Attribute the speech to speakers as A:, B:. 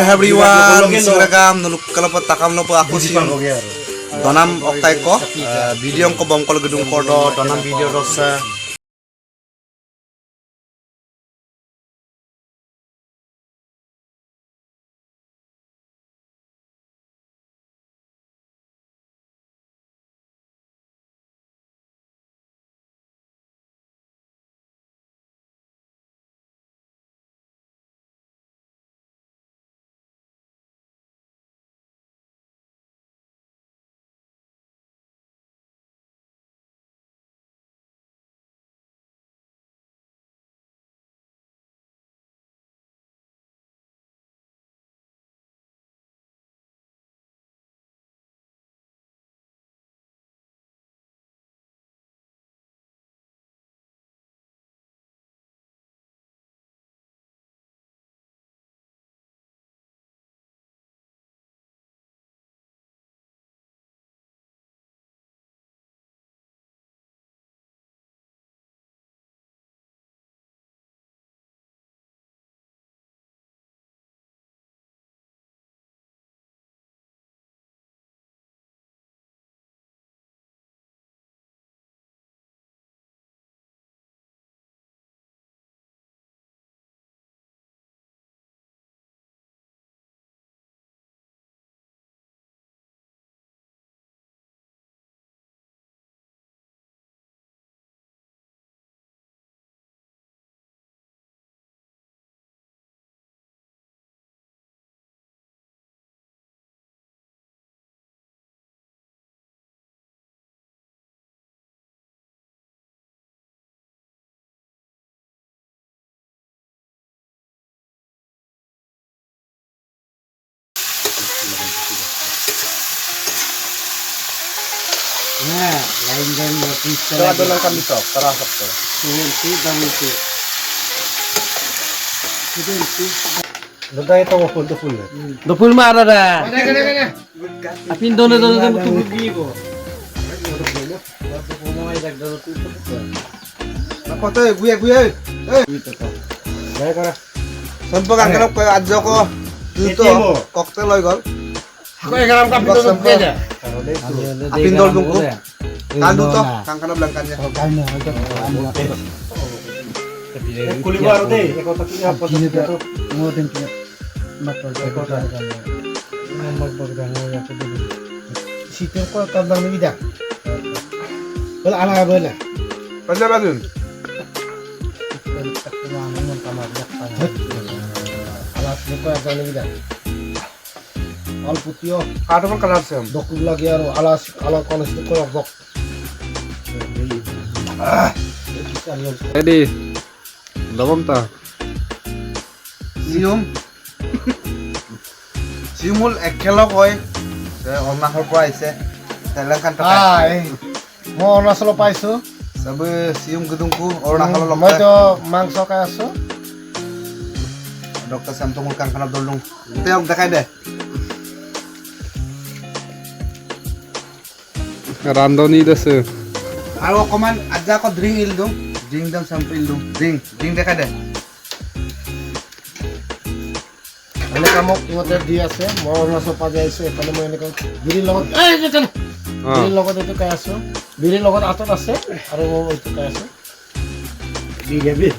A: everyone, Instagram nuluk kalau takam no aku sih donam oktai ko video ko bongkol gedung kodo donam video dosa
B: Nah, lain dan bisa.
A: Ada lang kami to, tarasok to.
B: Itu dan itu.
A: Daday ito ko do full.
B: Dopul mara dah. Apin dono sama tu rugi ko.
A: Ako to, guya. Gaya kara. Sampag ang kanap ko adjo ko. Dito cocktail loy gol.
B: Ako ay garam ka pito ng kanya.
A: Apindol dong ko. Kaldo to, kang kanap lang kanya.
C: Kulibar deh, ikaw takiya pa sa
B: Ito mo din kaya magpagdagdag ako dito.
C: Sityo ko tandang ni Vida. Wala ala wala.
A: Pwede ba dun?
C: Alas ni ko tandang ni Vida. Al putio,
A: Ano bang kalat siyam?
C: dokul lagi aro alas ala kolas ko bok.
D: Ready. Lawam ta.
A: Siumul ekelo koy. Sa onahor pa ise. Talang kan
C: Ay, mo na solo paiso.
A: Sabi sium gedung ko orang kalau
C: Mo
A: lompat.
C: to mangso kaso.
A: Dokter sam tungul kang kanap dolong. Ito yung dakay deh.
D: Randoni desu.
A: Aro koman ada ko drink il dong. Drink dong sampai il dong. Drink dakay deh.
C: Ano ka mo imoter dia se, mo na so pa jay se, pala mo ni ko. Bili logot. Ay, dito. Bili logot ito kaso. Bili logot ato na se. Aro mo ito kaso. Bili.